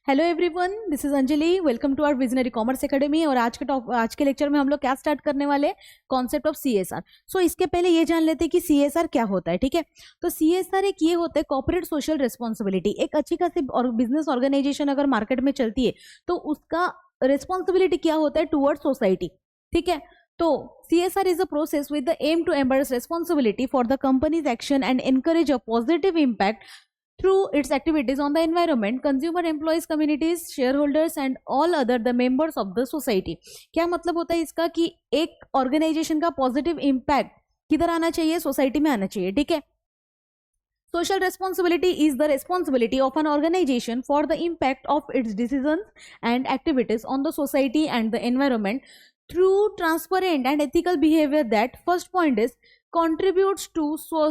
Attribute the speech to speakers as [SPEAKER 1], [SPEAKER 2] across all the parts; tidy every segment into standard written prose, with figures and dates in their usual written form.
[SPEAKER 1] Hello everyone, this is Anjali. Welcome to our visionary commerce academy. और आज के lecture में हम लोग क्या स्टार्ट करने वाले, कॉन्सेप्ट ऑफ सीएसआर। सो इसके पहले ये जान लेते हैं कि सीएसआर क्या होता है। ठीक है, तो सीएसआर एक ये होता है कॉर्पोरेट सोशल रिस्पॉन्सिबिलिटी। एक अच्छी खासी और बिजनेस ऑर्गेनाइजेशन अगर मार्केट में चलती है तो उसका रिस्पॉन्सिबिलिटी क्या होता है टूवर्ड सोसाइटी। ठीक है, तो CSR is a process with the aim to embrace responsibility for the company's action and encourage a positive impact through its activities on the environment, consumer, employees, communities, shareholders and all other the members of the society। क्या मतलब होता है इसका कि एक organisation का positive impact किधर आना चाहिए, सोसाइटी में आना चाहिए। ठीक है, social responsibility is the responsibility of an organization for the impact of its decisions and activities on the society and the environment through transparent and ethical behavior that first point is contributes to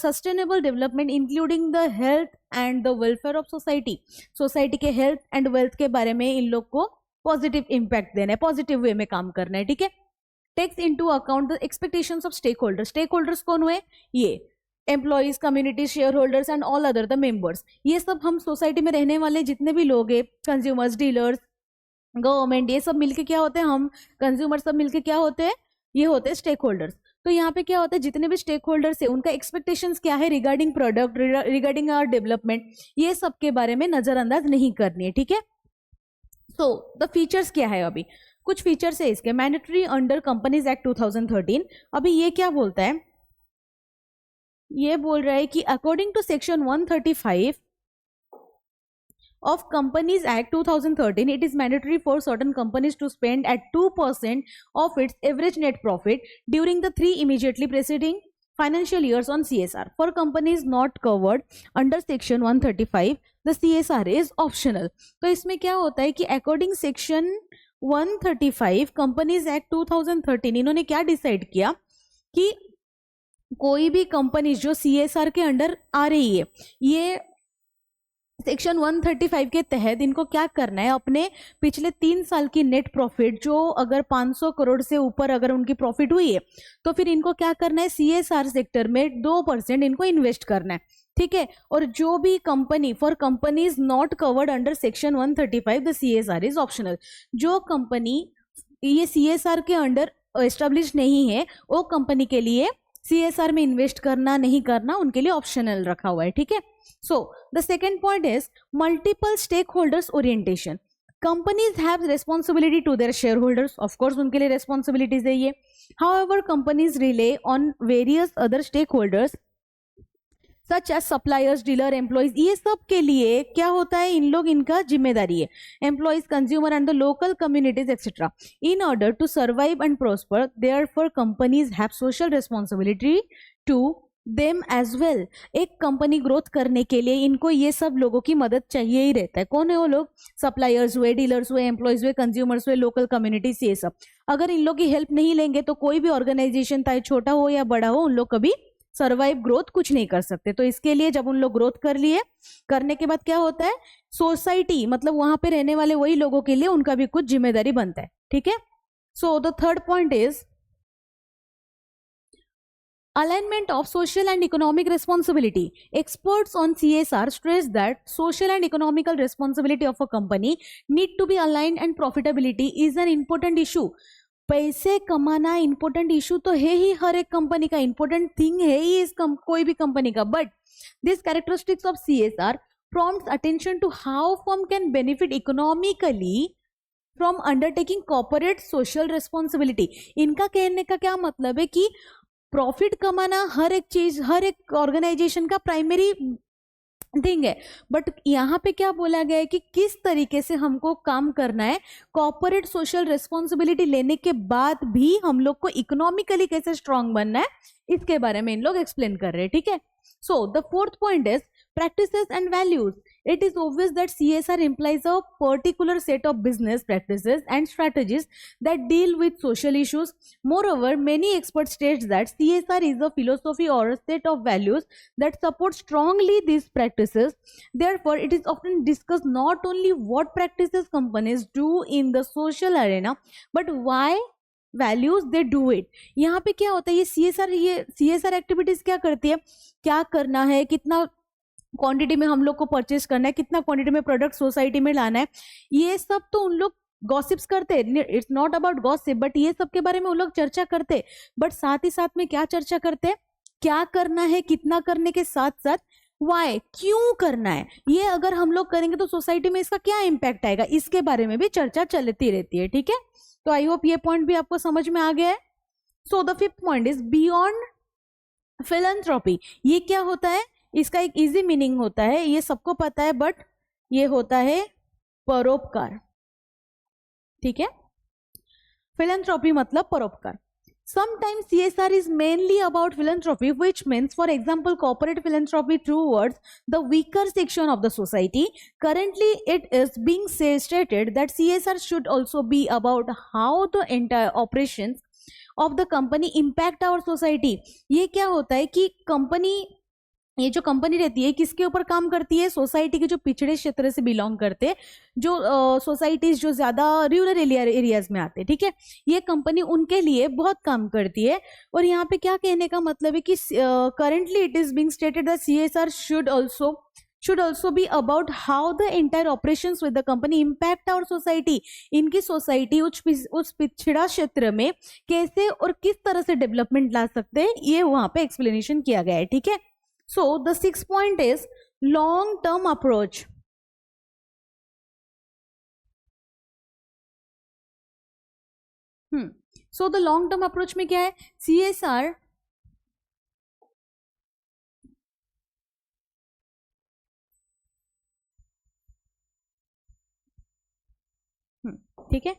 [SPEAKER 1] sustainable development including the health and the welfare of society। Society के health and wealth के बारे में इन लोग को positive impact देना है, positive way में काम करना है। ठीक है, takes into account the expectations of stakeholders. Stakeholders कौन हुए? ये employees, community, shareholders and all other the members. ये सब हम सोसाइटी में रहने वाले जितने भी लोग हैं, कंज्यूमर्स, डीलर्स, गवर्नमेंट, ये सब मिलके क्या होते हैं, हम कंज्यूमर सब मिलके क्या होते हैं, ये होते हैं स्टेक होल्डर्स। तो यहाँ पे क्या होता है, जितने भी स्टेक होल्डर्स है उनका एक्सपेक्टेशंस क्या है regarding product, regarding our development, ये सब के बारे में नजरअंदाज नहीं करनी है। ठीक है, सो द फीचर्स क्या है, अभी कुछ फीचर्स है इसके। Mandatory under companies act 2013। अभी ये क्या बोलता है, ये बोल रहा है कि according to section 135 of Companies Act 2013, it is mandatory for certain companies to spend at 2% of its average net profit during the 3 immediately preceding financial years on CSR. For companies not covered under section 135, the CSR is optional। तो इसमें क्या होता है कि according section 135 Companies Act 2013, इन्होंने क्या decide किया कि कोई भी कंपनी जो CSR के अंडर आ रही है, ये सेक्शन 135 के तहत इनको क्या करना है, अपने पिछले 3 साल की नेट प्रॉफिट जो अगर 500 करोड़ से ऊपर अगर उनकी प्रॉफिट हुई है तो फिर इनको क्या करना है, CSR सेक्टर में 2% इनको इन्वेस्ट करना है। ठीक है, और जो भी company, for companies not covered under section 135 the CSR is optional. जो कंपनी ये CSR के अंडर एस्टेब्लिश नहीं है वो कंपनी के लिए CSR में इन्वेस्ट करना नहीं करना उनके लिए ऑप्शनल रखा हुआ है। ठीक है, so the second point is multiple stakeholders orientation। companies have responsibility to their shareholders, of course उनके लिए responsibilities है ये। however companies rely on various other stakeholders such as suppliers, dealer, employees, ये सब के लिए क्या होता है, इन लोग इनका जिम्मेदारी है। Employees, consumer and the local communities etcetera. In order to survive and prosper therefore companies have social responsibility to them as well. एक कंपनी ग्रोथ करने के लिए इनको ये सब लोगों की मदद चाहिए ही रहता है। कौन है वो लोग? सप्लायर्स हुए, डीलर्स हुए, एम्प्लॉइज हुए, कंज्यूमर्स हुए, लोकल कम्युनिटीज, ये सब। अगर इन लोग की हेल्प नहीं लेंगे तो कोई भी ऑर्गेनाइजेशन, चाहे छोटा हो या बड़ा हो, उन लोग कभी सर्वाइव ग्रोथ कुछ नहीं कर सकते। तो इसके लिए जब उन लोग ग्रोथ कर लिए, करने के बाद क्या होता है, सोसाइटी मतलब वहां पे रहने वाले वही लोगों के लिए उनका भी कुछ जिम्मेदारी बनता है। ठीक है, so the third point is alignment of social and economic responsibility। Experts on CSR stress that social and economical responsibility of a company need to be aligned and profitability is an important issue। पैसे कमाना important issue तो है ही, हर एक company का important thing है ही इस कोई भी कंपनी का। But this characteristics of CSR prompts attention to how firm can benefit economically from undertaking corporate social responsibility। इनका कहने का क्या मतलब है कि प्रॉफिट कमाना हर एक चीज, हर एक ऑर्गेनाइजेशन का प्राइमरी थिंग है। बट यहाँ पे क्या बोला गया है कि किस तरीके से हमको काम करना है, कॉर्पोरेट सोशल रिस्पॉन्सिबिलिटी लेने के बाद भी हम लोग को इकोनॉमिकली कैसे स्ट्रांग बनना है, इसके बारे में इन लोग एक्सप्लेन कर रहे हैं। ठीक है, so the fourth point is practices and values। It is obvious that CSR implies a particular set of business practices and strategies that deal with social issues। Moreover, many experts state that CSR is a philosophy or a set of values that support strongly these practices। Therefore, it is often discussed not only what practices companies do in the social arena, but why values they do it. यहाँ पे क्या होता है, ये CSR activities क्या करती है, क्या करना है, कितना क्वांटिटी में हम लोग को परचेस करना है, कितना क्वांटिटी में प्रोडक्ट सोसाइटी में लाना है, ये सब तो उन लोग गॉसिप्स करते हैं. It's not about gossip, but ये सब के बारे में उन लोग चर्चा करते. बट साथ ही साथ में क्या चर्चा करते हैं, क्या करना है, कितना करने के साथ साथ वाई, क्यों करना है, ये अगर हम लोग करेंगे तो सोसाइटी में इसका क्या इम्पैक्ट आएगा, इसके बारे में भी चर्चा चलती रहती है. ठीक है, तो आई होप ये पॉइंट भी आपको समझ में आ गया है. So the fifth point is beyond philanthropy. ये क्या होता है, इसका एक इजी मीनिंग होता है, ये सबको पता है, बट ये होता है परोपकार. ठीक है, फिलैंथ्रोपी मतलब परोपकार. Sometimes CSR is mainly about philanthropy, which means, for example, corporate philanthropy towards the weaker section of the society. Currently, it is being stated that CSR should also be about how the entire operations of the company impact our society. ये क्या होता है कि company, ये जो company रहती है किसके ऊपर काम करती है, सोसाइटी के जो पिछड़े क्षेत्र से बिलोंग करते हैं, जो सोसाइटीज जो ज्यादा रूरल एरियाज में आते हैं. ठीक है, ये कंपनी उनके लिए बहुत काम करती है. और यहाँ पे क्या कहने का मतलब है कि currently it is being stated that CSR should also be about how the entire operations with the company impact our society. इनकी सोसाइटी उस पिछड़ा क्षेत्र में कैसे और किस तरह से डेवलपमेंट ला सकते हैं, ये वहां पे एक्सप्लेनेशन किया गया है. ठीक है, so the sixth point is long term approach. So the long term approach में क्या है, CSR ठीक है.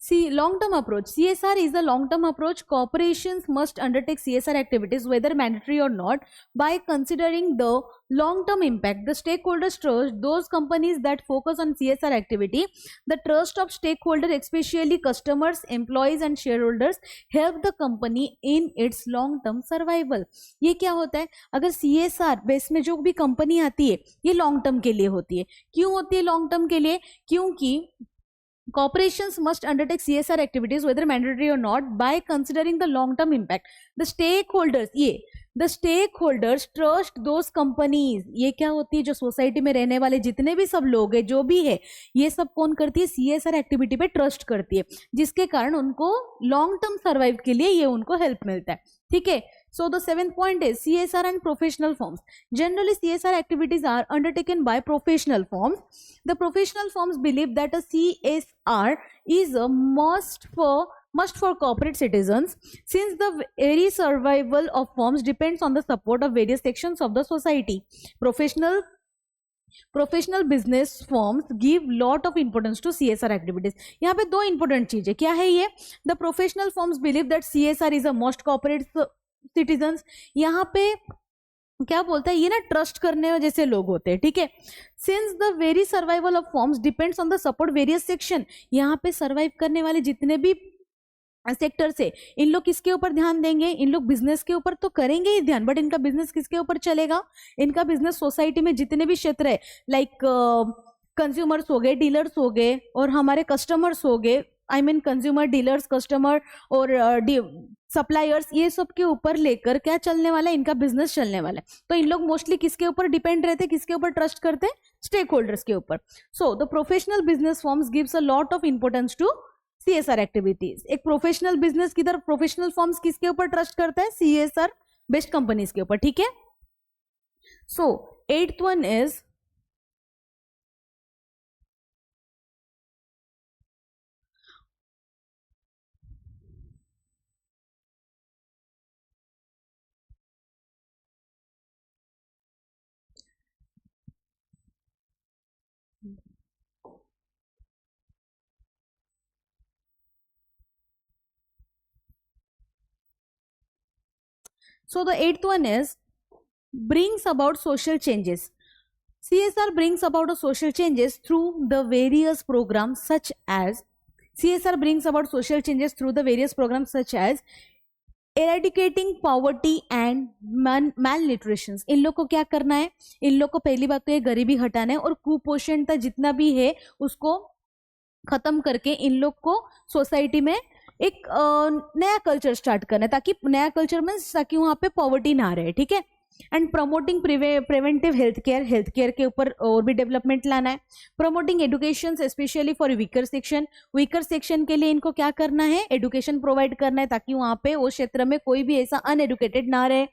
[SPEAKER 1] See, long-term approach. CSR is a long-term approach. Corporations must undertake CSR activities, whether mandatory or not, by considering the long-term impact. The stakeholders trust those companies that focus on CSR activity. The trust of stakeholders, especially customers, employees, and shareholders, help the company in its long-term survival. ये क्या होता है, अगर CSR base में जो भी company आती है, ये long term के लिए होती है. क्यों होती है long term के लिए, क्योंकि corporations must undertake CSR activities, whether mandatory or not, by considering the long-term impact. The stakeholders trust those companies. ये क्या होती है, जो सोसाइटी में रहने वाले जितने भी सब लोग हैं, जो भी है, ये सब कौन करती है, CSR एक्टिविटी पे ट्रस्ट करती है, जिसके कारण उनको लॉन्ग टर्म सर्वाइव के लिए ये उनको हेल्प मिलता है. ठीक है, so the seventh point is CSR and professional firms. Generally, CSR activities are undertaken by professional firms. The professional firms believe that a CSR is a must for corporate citizens, since the very survival of firms depends on the support of various sections of the society. Professional business firms give lot of importance to CSR activities. यहाँ पे दो important चीजें, क्या है ये, the professional firms believe that CSR is a must corporate citizens. यहाँ पे क्या बोलता है, ये ना ट्रस्ट करने जैसे लोग होते हैं. ठीक है, since the very survival of forms depends on the support various section. यहाँ पे सर्वाइव करने वाले जितने भी सेक्टर से, इन लोग किसके ऊपर ध्यान देंगे, इन लोग बिजनेस के ऊपर तो करेंगे ही ध्यान, बट इनका बिजनेस किसके ऊपर चलेगा, इनका बिजनेस सोसाइटी में जितने भी क्षेत्र है, लाइक कंज्यूमर्स हो गए, डीलर्स हो गए, और हमारे कस्टमर्स हो गए, I mean consumer, dealers, customer और सप्लायर्स, ये सब के ऊपर लेकर क्या चलने वाला है, इनका बिजनेस चलने वाला है. तो इन लोग मोस्टली किसके ऊपर डिपेंड रहते हैं, किसके ऊपर ट्रस्ट करते हैं, स्टेक होल्डर्स के ऊपर. So the professional business forms gives a lot of importance to CSR activities. एक प्रोफेशनल बिजनेस की तरफ प्रोफेशनल फॉर्म्स किसके ऊपर ट्रस्ट करता है, CSR बेस्ड कंपनीज के ऊपर. ठीक है, सो eighth one is So the eighth one is brings about social changes. CSR brings about a social changes through the various programs such as CSR brings about social changes through the various programs such as eradicating poverty and malnutrition. इन लोग को क्या करना है, इन लोग को पहली बात तो ये गरीबी हटाना है, और कुपोषणता जितना भी है उसको खत्म करके इन लोग को सोसाइटी में एक नया कल्चर स्टार्ट करना है, ताकि नया कल्चर में ताकि वहां पे पॉवर्टी ना रहे. ठीक है, and promoting preventive health care के ऊपर और भी डेवलपमेंट लाना है। Promoting education specially for weaker section के लिए इनको क्या करना है, एडुकेशन प्रोवाइड करना है ताकि वहाँ पे उस क्षेत्र में कोई भी ऐसा अनएडुकेटेड ना रहे।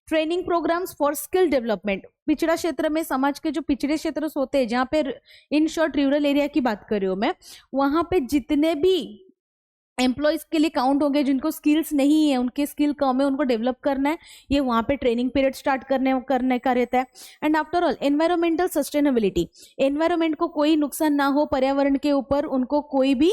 [SPEAKER 1] Training programs for skill development, पिछड़ा क्षेत्र में समाज के जो पिछड़े क्षेत्र होते हैं जहाँ पे इन शॉर्ट रूरल एरिया की बात कर रही हूँ मैं, वहाँ पे जितने भी एम्प्लॉयज के लिए काउंट होंगे जिनको स्किल्स नहीं है, उनके स्किल कम है, उनको डेवलप करना है, ये वहाँ पे ट्रेनिंग पीरियड स्टार्ट करने का रहता है। And after all environmental sustainability, environment को कोई नुकसान ना हो, पर्यावरण के ऊपर उनको कोई भी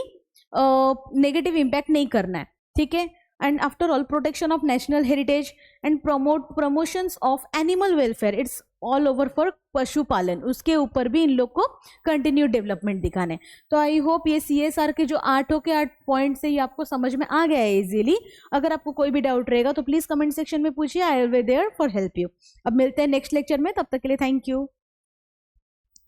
[SPEAKER 1] नेगेटिव इम्पैक्ट नहीं करना है, ठीक है। And after all protection of national heritage and promotions of animal welfare, it's all over for पशुपालन, उसके ऊपर भी इन लोग को कंटिन्यू डेवलपमेंट दिखाने। तो आई होप ये CSR के जो 8 के 8 पॉइंट से ये आपको समझ में आ गया है इजीली। अगर आपको कोई भी डाउट रहेगा तो प्लीज कमेंट सेक्शन में पूछिए, I will be there for help you. अब मिलते हैं नेक्स्ट लेक्चर में, तब तक के लिए थैंक यू।